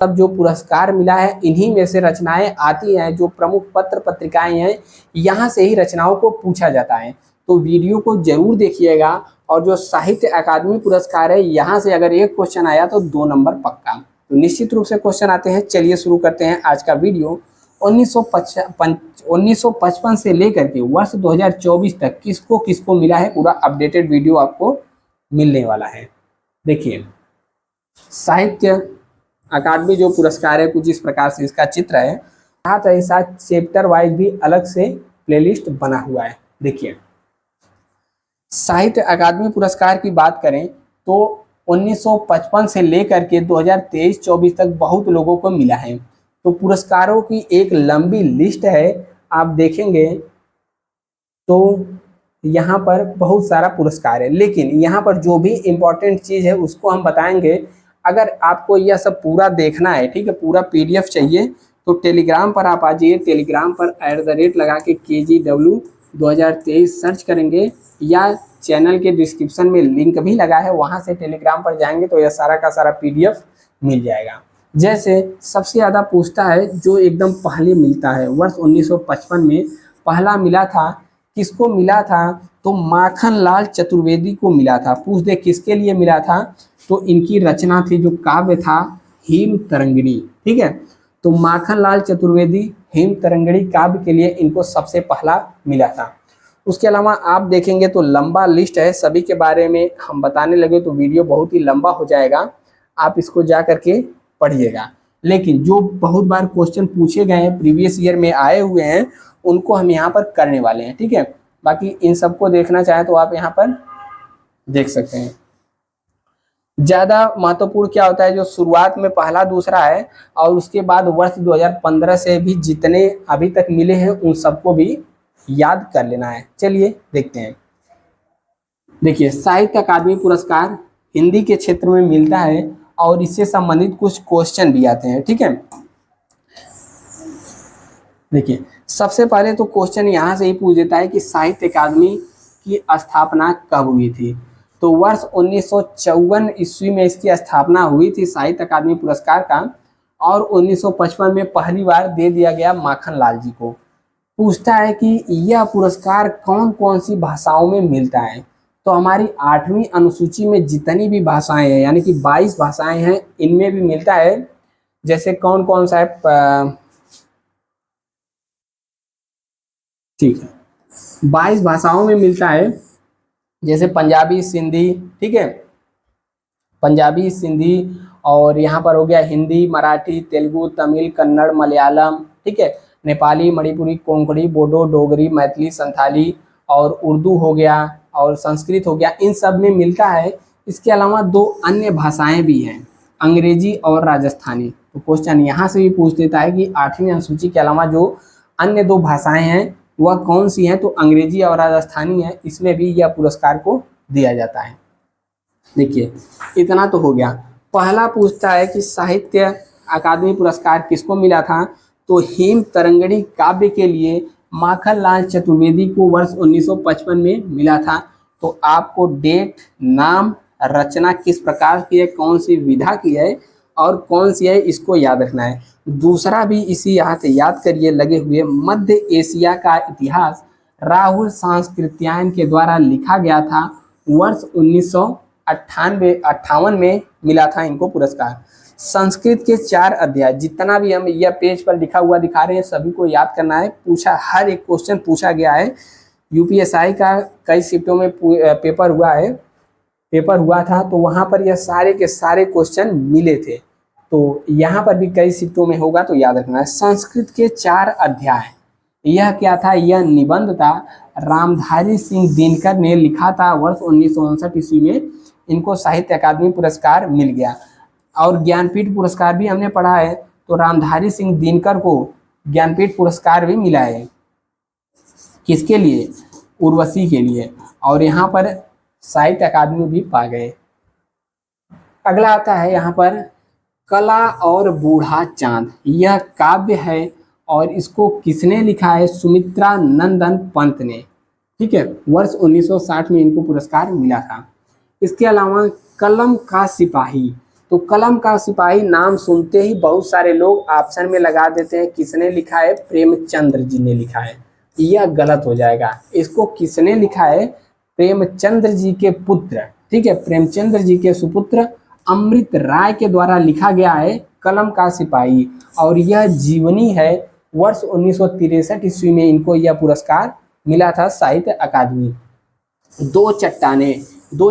तब जो पुरस्कार मिला है इन्हीं में से रचनाएं आती हैं। जो प्रमुख पत्र पत्रिकाएं हैं यहाँ से ही रचनाओं को पूछा जाता है। तो वीडियो को जरूर देखिएगा। और जो साहित्य अकादमी पुरस्कार है यहाँ से अगर एक क्वेश्चन आया तो 2 नंबर पक्का। तो निश्चित रूप से क्वेश्चन आते हैं। चलिए शुरू करते हैं आज का वीडियो। 1955 से लेकर के वर्ष 2024 तक किसको किसको मिला है, पूरा अपडेटेड वीडियो आपको मिलने वाला है। देखिए साहित्य अकादमी जो पुरस्कार है कुछ इस प्रकार से इसका चित्र है। साथ ही साथ चैप्टर वाइज भी अलग से प्लेलिस्ट बना हुआ है। देखिए साहित्य अकादमी पुरस्कार की बात करें तो 1955 से लेकर के 2023-24 तक बहुत लोगों को मिला है। तो पुरस्कारों की एक लंबी लिस्ट है, आप देखेंगे तो यहाँ पर बहुत सारा पुरस्कार है। लेकिन यहाँ पर जो भी इम्पोर्टेंट चीज़ है उसको हम बताएंगे। अगर आपको यह सब पूरा देखना है, ठीक है, पूरा PDF चाहिए तो टेलीग्राम पर आप आ जाइए। टेलीग्राम पर @ लगा के KGW 2023 सर्च करेंगे या चैनल के डिस्क्रिप्शन में लिंक भी लगा है, वहाँ से टेलीग्राम पर जाएंगे तो यह सारा का सारा PDF मिल जाएगा। जैसे सबसे ज़्यादा पूछता है जो एकदम पहले मिलता है, वर्ष 1955 में पहला मिला था, किसको मिला था तो माखनलाल चतुर्वेदी को मिला था। पूछ दे किसके लिए मिला था तो इनकी रचना थी जो काव्य था हेम तरंगिणी, ठीक है। तो माखनलाल चतुर्वेदी हेम तरंगिणी काव्य के लिए इनको सबसे पहला मिला था। उसके अलावा आप देखेंगे तो लंबा लिस्ट है, सभी के बारे में हम बताने लगे तो वीडियो बहुत ही लंबा हो जाएगा, आप इसको जा करके पढ़िएगा। लेकिन जो बहुत बार क्वेश्चन पूछे गए हैं, प्रीवियस ईयर में आए हुए हैं, उनको हम यहाँ पर करने वाले हैं, ठीक है। बाकी इन सबको देखना चाहें तो आप यहाँ पर देख सकते हैं। ज़्यादा महत्वपूर्ण क्या होता है, जो शुरुआत में पहला दूसरा है और उसके बाद वर्ष 2015 से भी जितने अभी तक मिले हैं उन सबको भी याद कर लेना है। चलिए देखते हैं। देखिए साहित्य अकादमी पुरस्कार हिंदी के क्षेत्र में मिलता है और इससे संबंधित कुछ क्वेश्चन भी आते हैं, ठीक है। देखिए सबसे पहले तो क्वेश्चन यहाँ से ही पूछ देता है कि साहित्य अकादमी की स्थापना कब हुई थी। तो वर्ष 1954 ईस्वी में इसकी स्थापना हुई थी साहित्य अकादमी पुरस्कार का, और 1955 में पहली बार दे दिया गया माखनलाल जी को। पूछता है कि यह पुरस्कार कौन कौन सी भाषाओं में मिलता है। तो हमारी 8वीं अनुसूची में जितनी भी भाषाएं हैं यानी कि 22 भाषाएं हैं, इनमें भी मिलता है। जैसे कौन कौन सा है, ठीक है, 22 भाषाओं में मिलता है। जैसे पंजाबी, सिंधी, ठीक है, पंजाबी, सिंधी, और यहाँ पर हो गया हिंदी, मराठी, तेलुगु, तमिल, कन्नड़, मलयालम, ठीक है, नेपाली, मणिपुरी, कोंकणी, बोडो, डोगरी, मैथिली, संथाली और उर्दू हो गया और संस्कृत हो गया, इन सब में मिलता है। इसके अलावा 2 अन्य भाषाएं भी हैं, अंग्रेजी और राजस्थानी। तो क्वेश्चन यहाँ से भी पूछ देता है कि 8वीं अनुसूची के अलावा जो अन्य 2 भाषाएं हैं वह कौन सी हैं। तो अंग्रेजी और राजस्थानी है, इसमें भी यह पुरस्कार को दिया जाता है। देखिए इतना तो हो गया। पहला पूछता है कि साहित्य अकादमी पुरस्कार किसको मिला था। तो हेम तरंगिणी काव्य के लिए माखनलाल चतुर्वेदी को वर्ष 1955 में मिला था। तो आपको डेट, नाम, रचना किस प्रकार की है, कौन सी विधा की है और कौन सी है, इसको याद रखना है। दूसरा भी इसी यहाँ से याद करिए लगे हुए, मध्य एशिया का इतिहास राहुल सांस्कृत्यायन के द्वारा लिखा गया था। वर्ष 1958 में मिला था इनको पुरस्कार। संस्कृत के 4 अध्याय, जितना भी हम यह पेज पर लिखा हुआ दिखा रहे हैं सभी को याद करना है। पूछा, हर एक क्वेश्चन पूछा गया है। UPSI का कई शिफ्टों में पेपर हुआ था तो वहाँ पर यह सारे के सारे क्वेश्चन मिले थे। तो यहाँ पर भी कई शिफ्टों में होगा तो याद रखना है। संस्कृत के 4 अध्याय, यह क्या था, यह निबंध था। रामधारी सिंह दिनकर ने लिखा था। वर्ष 1959 ईस्वी में इनको साहित्य अकादमी पुरस्कार मिल गया। और ज्ञानपीठ पुरस्कार भी हमने पढ़ा है, तो रामधारी सिंह दिनकर को ज्ञानपीठ पुरस्कार भी मिला है। किसके लिए, उर्वशी के लिए। और यहाँ पर साहित्य अकादमी भी पा गए। अगला आता है यहाँ पर कला और बूढ़ा चांद। यह काव्य है और इसको किसने लिखा है, सुमित्रा नंदन पंत ने, ठीक है। वर्ष 1960 में इनको पुरस्कार मिला था। इसके अलावा कलम का सिपाही, तो कलम का सिपाही नाम सुनते ही बहुत सारे लोग ऑप्शन में लगा देते हैं किसने लिखा है, प्रेमचंद्र जी ने लिखा है। यह गलत हो जाएगा। इसको किसने लिखा है, प्रेमचंद्र जी के पुत्र, ठीक है, प्रेमचंद्र जी के सुपुत्र अमृत राय के द्वारा लिखा गया है कलम का सिपाही। और यह जीवनी है। वर्ष 1963 ईस्वी में इनको यह पुरस्कार मिला था साहित्य अकादमी। दो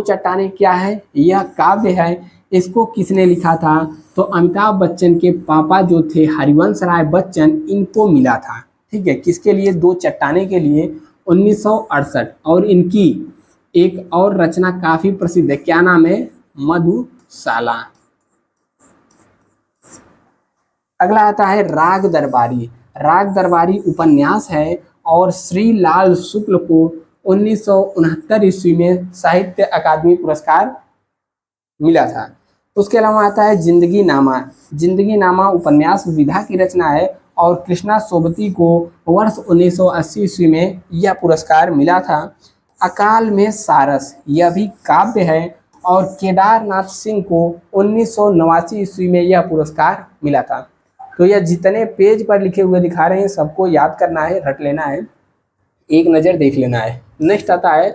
चट्टाने क्या है, यह काव्य है। इसको किसने लिखा था, तो अमिताभ बच्चन के पापा जो थे हरिवंश राय बच्चन, इनको मिला था। ठीक है, किसके लिए, दो चट्टाने के लिए 1968। और इनकी एक और रचना काफी प्रसिद्ध है, क्या नाम है, मधुशाला। अगला आता है राग दरबारी। राग दरबारी उपन्यास है और श्री लाल शुक्ल को 1969 ईस्वी में साहित्य अकादमी पुरस्कार मिला था। उसके अलावा आता है जिंदगी नामा। जिंदगी नामा उपन्यास विधा की रचना है और कृष्णा सोबती को वर्ष 1980 ईस्वी में यह पुरस्कार मिला था। अकाल में सारस, यह भी काव्य है और केदारनाथ सिंह को 1989 ईस्वी में यह पुरस्कार मिला था। तो यह जितने पेज पर लिखे हुए दिखा रहे हैं सबको याद करना है, रट लेना है, एक नज़र देख लेना है। नेक्स्ट आता है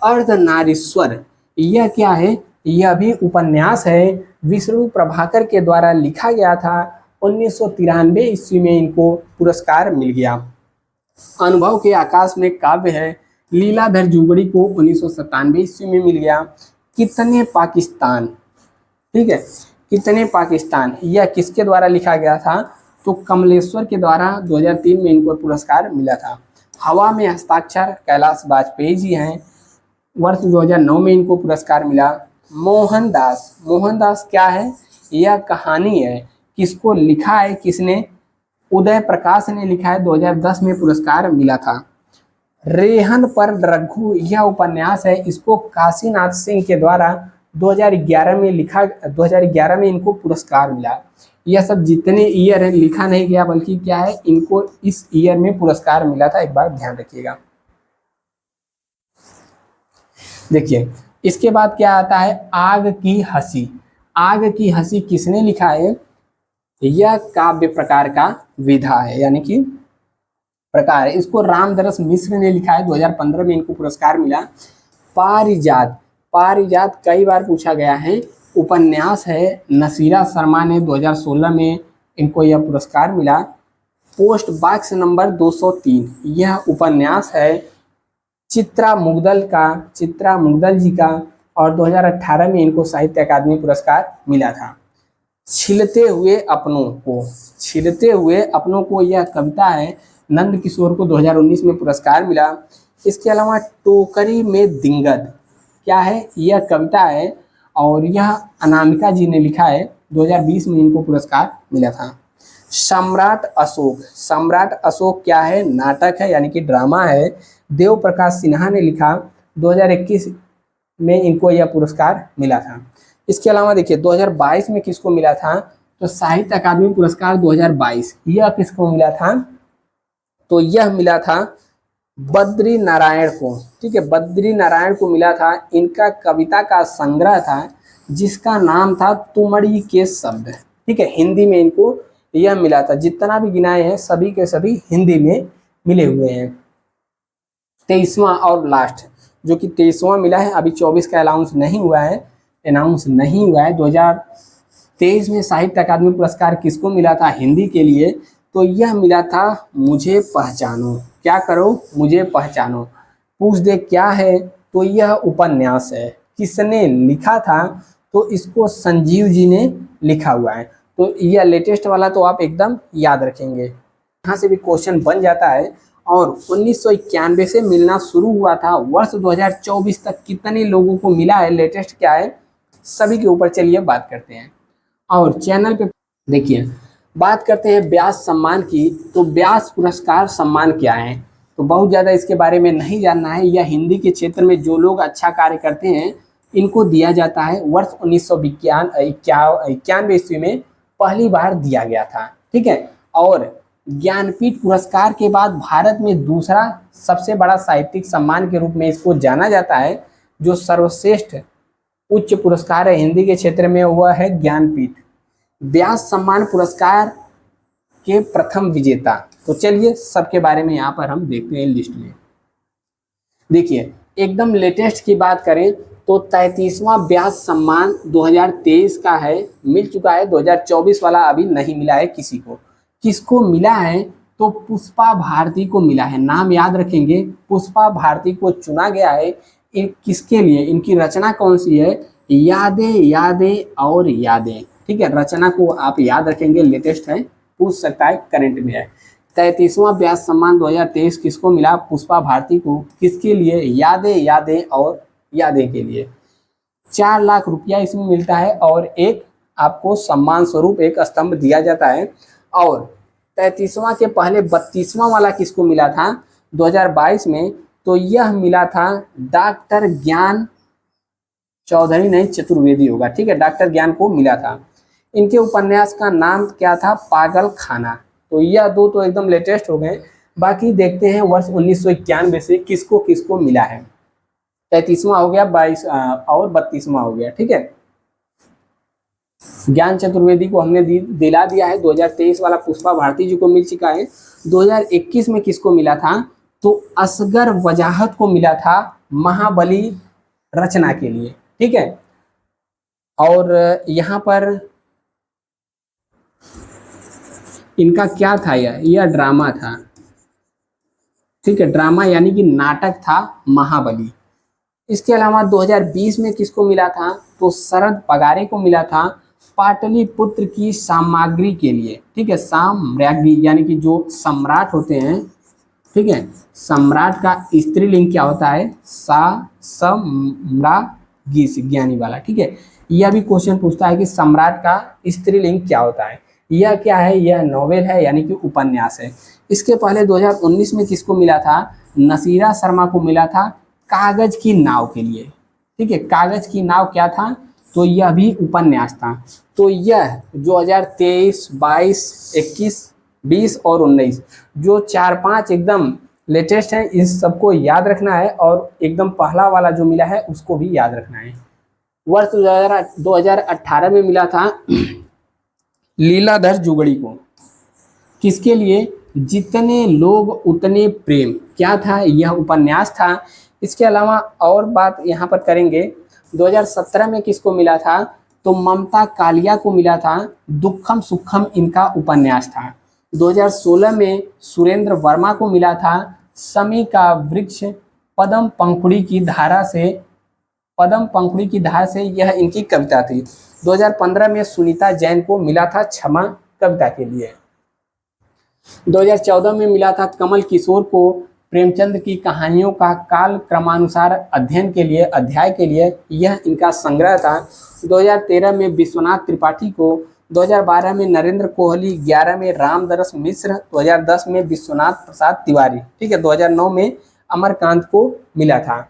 अर्धनारीश्वर। यह क्या है, यह भी उपन्यास है, विष्णु प्रभाकर के द्वारा लिखा गया था। 1993 ईस्वी में इनको पुरस्कार मिल गया। अनुभव के आकाश में काव्य है, लीलाधर जुगड़ी को 1997 ईस्वी में मिल गया। कितने पाकिस्तान, ठीक है, कितने पाकिस्तान, यह किसके द्वारा लिखा गया था, तो कमलेश्वर के द्वारा 2003 में इनको पुरस्कार मिला था। हवा में हस्ताक्षर कैलाश वाजपेयी जी हैं, वर्ष 2009 में इनको पुरस्कार मिला। मोहनदास, मोहनदास क्या है, यह कहानी है, किसको लिखा है, किसने, उदय प्रकाश ने लिखा है, 2010 में पुरस्कार मिला था। रेहन पर रघु, यह उपन्यास है, इसको काशीनाथ सिंह के द्वारा 2011 में लिखा, 2011 में इनको पुरस्कार मिला। यह सब जितने ईयर है लिखा नहीं गया, बल्कि क्या है, इनको इस ईयर में पुरस्कार मिला था, एक बार ध्यान रखिएगा। देखिए इसके बाद क्या आता है, आग की हंसी। आग की हंसी किसने लिखा है, यह काव्य प्रकार का विधा है, यानी कि प्रकार है। इसको रामदरस मिश्र ने लिखा है, 2015 में इनको पुरस्कार मिला। पारिजात, पारिजात कई बार पूछा गया है, उपन्यास है, नसीरा शर्मा ने 2016 में इनको यह पुरस्कार मिला। पोस्ट बॉक्स नंबर 203, यह उपन्यास है चित्रा मुग्दल का, चित्रा मुग्दल जी का, और 2018 में इनको साहित्य अकादमी पुरस्कार मिला था। छिलते हुए अपनों को, छिलते हुए अपनों को, यह कविता है, नंद किशोर को 2019 में पुरस्कार मिला। इसके अलावा टोकरी में दिंगत क्या है, यह कविता है और यह अनामिका जी ने लिखा है, 2020 में इनको पुरस्कार मिला था। सम्राट अशोक, सम्राट अशोक क्या है, नाटक है, यानी कि ड्रामा है, देव प्रकाश सिन्हा ने लिखा, 2021 में इनको यह पुरस्कार मिला था। इसके अलावा देखिए 2022 में किसको मिला था, तो साहित्य अकादमी पुरस्कार 2022, यह किसको मिला था, तो यह मिला था बद्री नारायण को। ठीक है, बद्री नारायण को मिला था। इनका कविता का संग्रह था जिसका नाम था तुमड़ी के शब्द। ठीक है, हिंदी में इनको यह मिला था। जितना भी गिनाए हैं सभी के सभी हिंदी में मिले हुए हैं। 23वां और लास्ट, जो कि 23वां मिला है, अभी 24 का अनाउंस नहीं हुआ है, 2023 में साहित्य अकादमी पुरस्कार किसको मिला था हिंदी के लिए, तो यह मिला था मुझे पहचानो। क्या करो, मुझे पहचानो। पूछ दे क्या है, तो यह उपन्यास है। किसने लिखा था, तो इसको संजीव जी ने लिखा हुआ है। तो यह लेटेस्ट वाला तो आप एकदम याद रखेंगे, यहाँ से भी क्वेश्चन बन जाता है। और 1991 से मिलना शुरू हुआ था, वर्ष 2024 तक कितने लोगों को मिला है, लेटेस्ट क्या है, सभी के ऊपर चलिए बात करते हैं। और चैनल पे देखिए बात करते हैं व्यास सम्मान की। तो व्यास पुरस्कार सम्मान क्या है, तो बहुत ज़्यादा इसके बारे में नहीं जानना है। यह हिंदी के क्षेत्र में जो लोग अच्छा कार्य करते हैं इनको दिया जाता है। वर्ष 1991 ईस्वी में पहली बार दिया गया था। ठीक है, और ज्ञानपीठ पुरस्कार के बाद भारत में दूसरा सबसे बड़ा साहित्यिक सम्मान के रूप में इसको जाना जाता है, जो सर्वश्रेष्ठ उच्च पुरस्कार है हिंदी के क्षेत्र में, वह है ज्ञानपीठ। व्यास सम्मान पुरस्कार के प्रथम विजेता। तो चलिए सबके बारे में यहाँ पर हम देखते हैं लिस्ट में। देखिए एकदम लेटेस्ट की बात करें तो 33वां व्यास सम्मान 2023 का है, मिल चुका है। 2024 वाला अभी नहीं मिला है किसी को। किसको मिला है तो पुष्पा भारती को मिला है। नाम याद रखेंगे, पुष्पा भारती को चुना गया है। किसके लिए, इनकी रचना कौन सी है, यादें यादें और यादें। ठीक है, रचना को आप याद रखेंगे, लेटेस्ट है, पूछ सकता है, करंट में है। 33वां व्यास सम्मान 2023 किसको मिला, पुष्पा भारती को। किसके लिए, यादें यादें और यादें के लिए। 4 लाख रुपया इसमें मिलता है और एक आपको सम्मान स्वरूप एक स्तंभ दिया जाता है। और 33वां के पहले 32वां वाला किसको मिला था 2022 में, तो यह मिला था डॉक्टर ज्ञान चौधरी, नहीं चतुर्वेदी होगा। ठीक है, डॉक्टर ज्ञान को मिला था। इनके उपन्यास का नाम क्या था, पागल खाना। तो यह दो तो एकदम लेटेस्ट हो गए। बाकी देखते हैं वर्ष 1991 से किसको किसको मिला है। 33वां हो गया, 22 और 32वां हो गया। ठीक है, ज्ञान चतुर्वेदी को हमने दिला दिया है। 2023 वाला पुष्पा भारती जी को मिल चुका है। 2021 में किसको मिला था तो असगर वजाहत को मिला था महाबली रचना के लिए। ठीक है, और यहाँ पर इनका क्या था, यह ड्रामा था। ठीक है, ड्रामा यानी कि नाटक था महाबली। इसके अलावा 2020 में किसको मिला था तो शरद पगारे को मिला था पाटलिपुत्र की सामग्री के लिए। ठीक है, साम्राज्ञी यानी कि जो सम्राट होते हैं। ठीक है, सम्राट का स्त्रीलिंग क्या होता है, सम्राज्ञी, ज्ञानी वाला। ठीक है, यह भी क्वेश्चन पूछता है कि सम्राट का स्त्रीलिंग क्या होता है। यह क्या है, यह नॉवेल है यानी कि उपन्यास है। इसके पहले 2019 में किसको मिला था, नसीरा शर्मा को मिला था कागज की नाव के लिए। ठीक है, कागज की नाव क्या था तो यह भी उपन्यास था। तो यह 2023, 22, 21, 20 और 19 जो 4-5 एकदम लेटेस्ट हैं, इस सबको याद रखना है। और एकदम पहला वाला जो मिला है उसको भी याद रखना है। वर्ष 2018 में मिला था लीलाधर जुगड़ी को। किसके लिए, जितने लोग उतने प्रेम। क्या था, यह उपन्यास था। इसके अलावा और बात यहाँ पर करेंगे, 2017 में किसको मिला था तो ममता कालिया को मिला था दुखम सुखम, इनका उपन्यास था। 2016 में सुरेंद्र वर्मा को मिला था समी का वृक्ष पदम पंखुड़ी की धारा से, पदम पंखुड़ी की धार से, यह इनकी कविता थी। 2015 में सुनीता जैन को मिला था क्षमा कविता के लिए। 2014 में मिला था कमल किशोर को प्रेमचंद की कहानियों का काल क्रमानुसार अध्ययन के लिए, अध्याय के लिए, यह इनका संग्रह था। 2013 में विश्वनाथ त्रिपाठी को, 2012 में नरेंद्र कोहली, 11 में रामदरस मिश्र, 2010 में विश्वनाथ प्रसाद तिवारी। ठीक है, 2009 में अमरकांत को मिला था।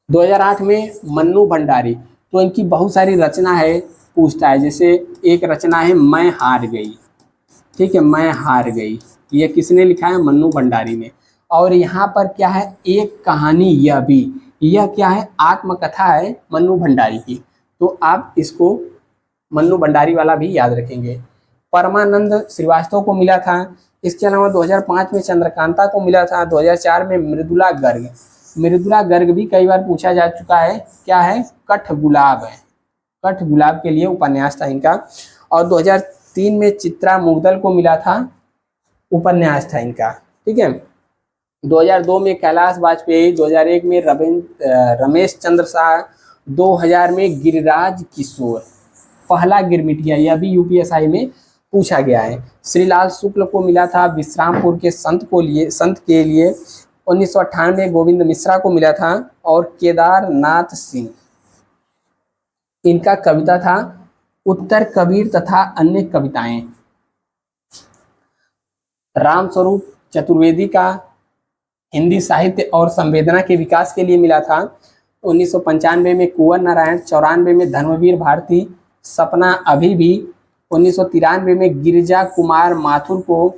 2008 में मन्नू भंडारी। तो इनकी बहुत सारी रचना है, पूछता है। जैसे एक रचना है मैं हार गई। ठीक है, मैं हार गई, यह किसने लिखा है, मन्नू भंडारी ने। और यहाँ पर क्या है, एक कहानी, यह भी, यह क्या है, आत्मकथा है मन्नू भंडारी की। तो आप इसको मन्नू भंडारी वाला भी याद रखेंगे। परमानंद श्रीवास्तव को मिला था। इसके अलावा 2005 में चंद्रकांता को मिला था। 2004 में मृदुला गर्ग। मृदुला गर्ग भी कई बार पूछा जा चुका है। क्या है, कठ गुलाब है, कठ गुलाब के लिए उपन्यास था इनका। और 2003 में चित्रा मुगदल को मिला था, उपन्यास था इनका। ठीक है, 2002 में कैलाश वाजपेयी, 2001 में रमेश चंद्र शाह, 2000 में गिरिराज किशोर, पहला गिरमिटिया, यह भी यूपीएसआई में पूछा गया है। श्रीलाल शुक्ल को मिला था विश्रामपुर के संत के लिए। 1998 में गोविंद मिश्रा को मिला था। और केदारनाथ सिंह, इनका कविता था उत्तर कबीर तथा अन्य कविताएं। रामस्वरूप चतुर्वेदी का हिंदी साहित्य और संवेदना के विकास के लिए मिला था। 1995 में कुंवर नारायण, 94 में धर्मवीर भारती, सपना अभी भी, 1993 में गिरिजा कुमार माथुर को,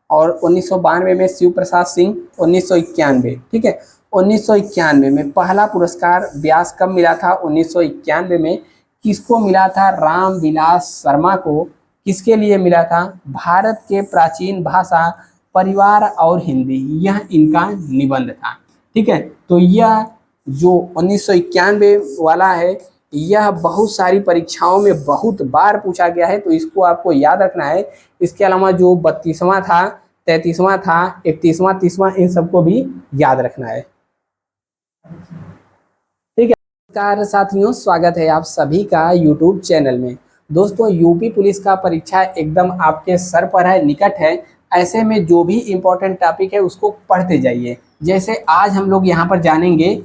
और 1992 में शिव प्रसाद सिंह, 1991। ठीक है, 1991 में पहला पुरस्कार व्यास कब मिला था? 1991 में। किसको मिला था? रामविलास शर्मा को। किसके लिए मिला था? भारत के प्राचीन भाषा, परिवार और हिंदी, यह इनका निबंध था। ठीक है, तो यह जो 1991 वाला है यह बहुत सारी परीक्षाओं में बहुत बार पूछा गया है, तो इसको आपको याद रखना है। इसके अलावा जो 32वां था, 33वां था, 31वां, 30वां, इन सबको भी याद रखना है। ठीक है, नमस्कार साथियों, स्वागत है आप सभी का यूट्यूब चैनल में। दोस्तों, यूपी पुलिस का परीक्षा एकदम आपके सर पर है, निकट है। ऐसे में जो भी इम्पोर्टेंट टॉपिक है उसको पढ़ते जाइए। जैसे आज हम लोग यहाँ पर जानेंगे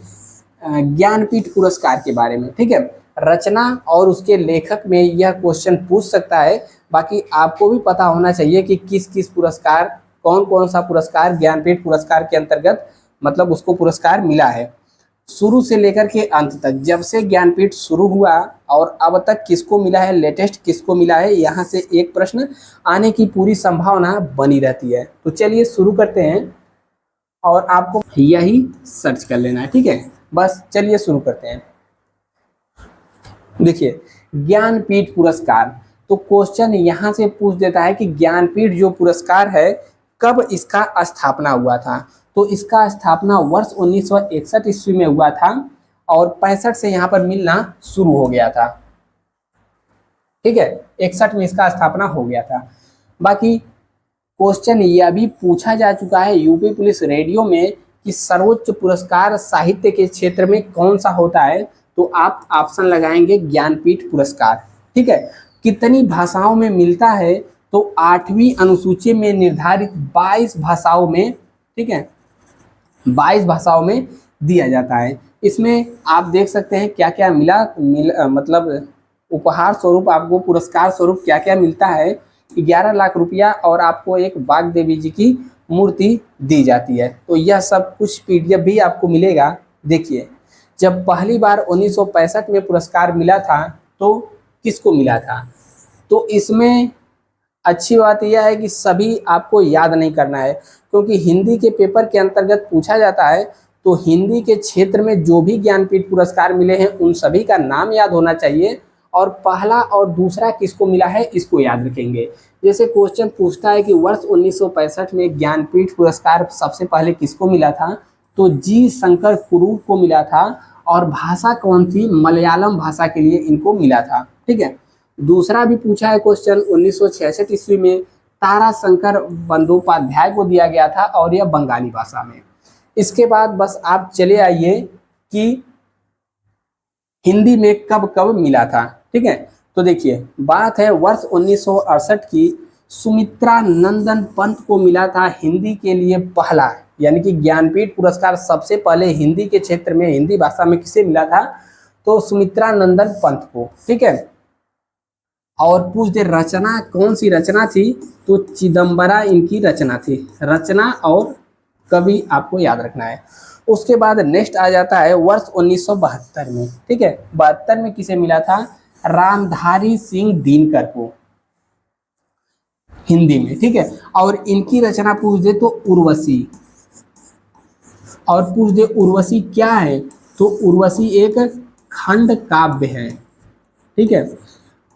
ज्ञानपीठ पुरस्कार के बारे में। ठीक है, रचना और उसके लेखक में यह क्वेश्चन पूछ सकता है। बाकी आपको भी पता होना चाहिए कि किस किस पुरस्कार, कौन कौन सा पुरस्कार ज्ञानपीठ पुरस्कार के अंतर्गत मतलब उसको पुरस्कार मिला है। शुरू से लेकर के अंत तक, जब से ज्ञानपीठ शुरू हुआ और अब तक किसको मिला है, लेटेस्ट किसको मिला है, यहाँ से एक प्रश्न आने की पूरी संभावना बनी रहती है। तो चलिए शुरू करते हैं और आपको यही सर्च कर लेना है। ठीक है, बस चलिए शुरू करते हैं। देखिए, ज्ञानपीठ पुरस्कार, तो क्वेश्चन यहाँ से पूछ देता है कि ज्ञानपीठ जो पुरस्कार है कब इसका स्थापना हुआ था। तो इसका स्थापना वर्ष 1961 ईस्वी में हुआ था और 65 से यहाँ पर मिलना शुरू हो गया था। ठीक है, 61 में इसका स्थापना हो गया था। बाकी क्वेश्चन यह भी पूछा जा चुका है यूपी पुलिस रेडियो में कि सर्वोच्च पुरस्कार साहित्य के क्षेत्र में कौन सा होता है, तो आप ऑप्शन लगाएंगे ज्ञानपीठ पुरस्कार। ठीक है, कितनी भाषाओं में मिलता है, तो 8वीं अनुसूची में निर्धारित 22 भाषाओं में, ठीक है, 22 भाषाओं में दिया जाता है। इसमें आप देख सकते हैं क्या क्या मतलब उपहार स्वरूप आपको पुरस्कार स्वरूप क्या क्या मिलता है। 11 लाख रुपया और आपको एक बाग देवी जी की मूर्ति दी जाती है। तो यह सब कुछ PDF भी आपको मिलेगा। देखिए, जब पहली बार 1965 में पुरस्कार मिला था तो किसको मिला था, तो इसमें अच्छी बात यह है कि सभी आपको याद नहीं करना है, क्योंकि हिंदी के पेपर के अंतर्गत पूछा जाता है। तो हिंदी के क्षेत्र में जो भी ज्ञानपीठ पुरस्कार मिले हैं उन सभी का नाम याद होना चाहिए और पहला और दूसरा किसको मिला है इसको याद रखेंगे। जैसे क्वेश्चन पूछता है कि वर्ष 1965 में ज्ञानपीठ पुरस्कार सबसे पहले किसको मिला था, तो जी शंकर कुरूप को मिला था और भाषा कौन थी, मलयालम भाषा के लिए इनको मिला था। ठीक है, दूसरा भी पूछा है क्वेश्चन 1966 ईस्वी में तारा शंकर बंदोपाध्याय को दिया गया था और यह बंगाली भाषा में। इसके बाद बस आप चले आइए कि हिंदी में कब कब मिला था। ठीक है, तो देखिए बात है वर्ष 1968 की, सुमित्रा नंदन पंत को मिला था हिंदी के लिए पहला, यानी कि ज्ञानपीठ पुरस्कार सबसे पहले हिंदी के क्षेत्र में, हिंदी भाषा में किसे मिला था, तो सुमित्रा नंदन पंत को। ठीक है, और पूछ दे रचना कौन सी रचना थी, तो चिदम्बरा इनकी रचना थी। रचना और कवि आपको याद रखना है। उसके बाद नेक्स्ट आ जाता है वर्ष 1972 में। ठीक है, 72 में किसे मिला था, रामधारी सिंह दिनकर को हिंदी में। ठीक है, और इनकी रचना पूछ दे तो उर्वशी, और पूछ दे उर्वशी क्या है, तो उर्वशी एक खंड काव्य है। ठीक है,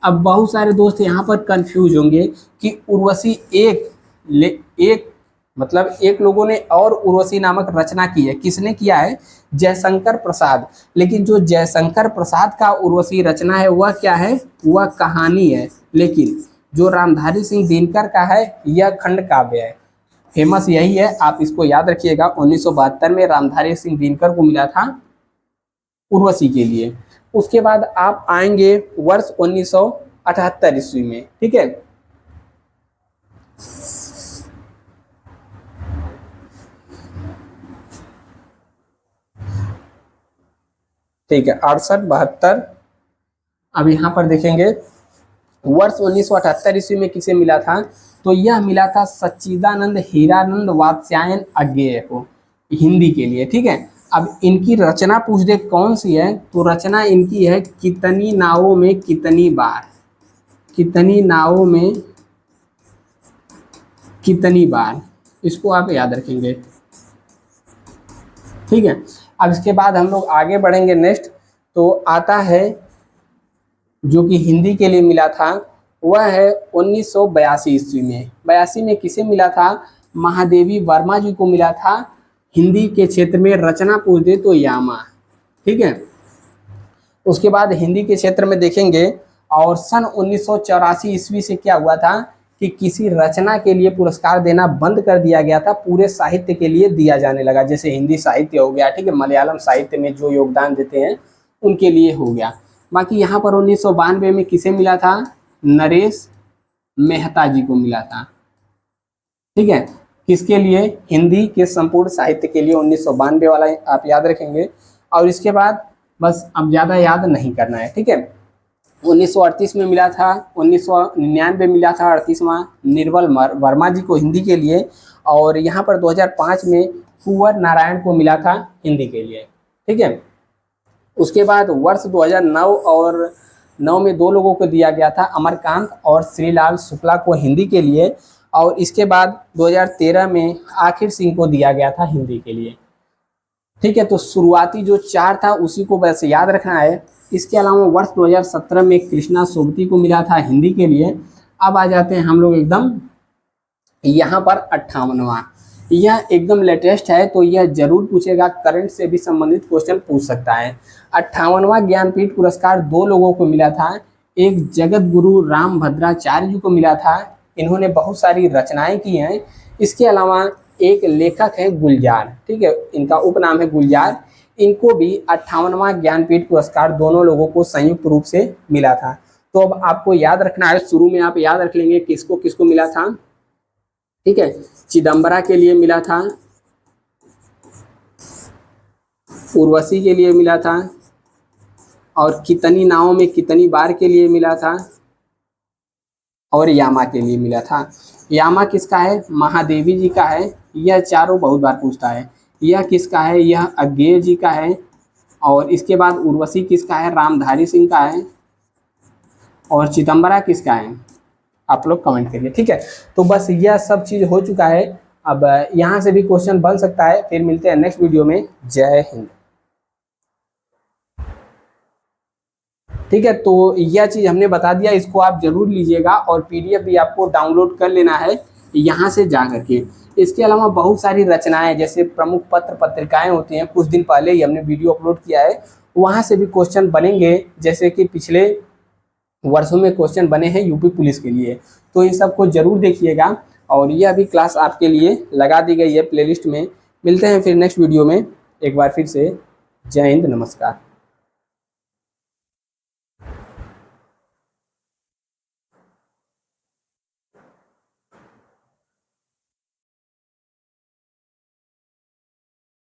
अब बहुत सारे दोस्त यहाँ पर कंफ्यूज होंगे कि उर्वशी एक मतलब एक लोगों ने और उर्वशी नामक रचना की है। किसने किया है, जयशंकर प्रसाद। लेकिन जो जयशंकर प्रसाद का उर्वशी रचना है वह क्या है, वह कहानी है। लेकिन जो रामधारी सिंह दिनकर का है यह खंड काव्य है। फेमस यही है, आप इसको याद रखिएगा। 1972 में रामधारी सिंह दिनकर को मिला था उर्वशी के लिए। उसके बाद आप आएंगे वर्ष 1978 ईस्वी में। ठीक है, ठीक है, 68, 72। अब यहाँ पर देखेंगे वर्ष 1978 ईस्वी में किसे मिला था, तो यह मिला था सच्चिदानंद हीरानंद वात्स्यायन अज्ञेय को हिंदी के लिए। ठीक है, अब इनकी रचना पूछ दे कौन सी है, तो रचना इनकी है कितनी नावों में कितनी बार। कितनी नावों में कितनी बार, इसको आप याद रखेंगे। ठीक है। अब इसके बाद हम लोग आगे बढ़ेंगे। नेक्स्ट तो आता है जो कि हिंदी के लिए मिला था, वह है 1982 ईस्वी में। 82 में किसे मिला था? महादेवी वर्मा जी को मिला था। हिंदी के क्षेत्र में रचना पूछ दे तो यामा। ठीक है। उसके बाद हिंदी के क्षेत्र में देखेंगे, और सन 1984 ईस्वी से क्या हुआ था कि किसी रचना के लिए पुरस्कार देना बंद कर दिया गया था, पूरे साहित्य के लिए दिया जाने लगा। जैसे हिंदी साहित्य हो गया, ठीक है, मलयालम साहित्य में जो योगदान देते हैं उनके लिए हो गया। बाकी यहाँ पर 1992 में किसे मिला था? नरेश मेहता जी को मिला था। ठीक है। किसके लिए? हिंदी के संपूर्ण साहित्य के लिए 1992 वाला आप याद रखेंगे। और इसके बाद बस अब ज़्यादा याद नहीं करना है। ठीक है। 1938 में मिला था, 1999 मिला था 38वां निर्मल वर्मा जी को हिंदी के लिए। और यहाँ पर 2005 में कुंवर नारायण को मिला था हिंदी के लिए। ठीक है। उसके बाद वर्ष 2009 और 9 में दो लोगों को दिया गया था, अमरकांत और श्रीलाल शुक्ला को हिंदी के लिए। और इसके बाद 2013 में आखिर सिंह को दिया गया था हिंदी के लिए। ठीक है। तो शुरुआती जो 4 था उसी को बस याद रखना है। इसके अलावा वर्ष 2017 में कृष्णा सोबती को मिला था हिंदी के लिए। अब आ जाते हैं हम लोग एकदम यहाँ पर 58वां। यह एकदम लेटेस्ट है, तो यह जरूर पूछेगा, करंट से भी संबंधित क्वेश्चन पूछ सकता है। 58वां ज्ञानपीठ पुरस्कार 2 लोगों को मिला था। एक जगत गुरु राम भद्राचार्य जी को मिला था, इन्होंने बहुत सारी रचनाएं की हैं। इसके अलावा एक लेखक है गुलजार, ठीक है, इनका उपनाम है गुलजार, इनको भी 58वां ज्ञानपीठ पुरस्कार दोनों लोगों को संयुक्त रूप से मिला था। तो अब आपको याद रखना है, शुरू में आप याद रख लेंगे किसको किसको मिला था। ठीक है। चिदम्बरा के लिए मिला था, उर्वशी के लिए मिला था, और कितनी नावों में कितनी बार के लिए मिला था, और यामा के लिए मिला था। यामा किसका है? महादेवी जी का है। यह चारों बहुत बार पूछता है। यह किसका है? यह अज्ञेय जी का है। और इसके बाद उर्वशी किसका है? रामधारी सिंह का है। और चिदम्बरा किसका है? आप लोग कमेंट करिए। ठीक है। तो बस यह सब चीज़ हो चुका है। अब यहाँ से भी क्वेश्चन बन सकता है। फिर मिलते हैं नेक्स्ट वीडियो में। जय हिंद। ठीक है। तो यह चीज़ हमने बता दिया, इसको आप जरूर लीजिएगा, और पीडीएफ भी आपको डाउनलोड कर लेना है यहाँ से जा करके। इसके अलावा बहुत सारी रचनाएं, जैसे प्रमुख पत्र पत्रिकाएं होती हैं, कुछ दिन पहले ही हमने वीडियो अपलोड किया है, वहाँ से भी क्वेश्चन बनेंगे। जैसे कि पिछले वर्षों में क्वेश्चन बने हैं यूपी पुलिस के लिए, तो इन सबको जरूर देखिएगा। और यह भी क्लास आपके लिए लगा दी गई है प्लेलिस्ट में। मिलते हैं फिर नेक्स्ट वीडियो में। एक बार फिर से जय हिंद, नमस्कार।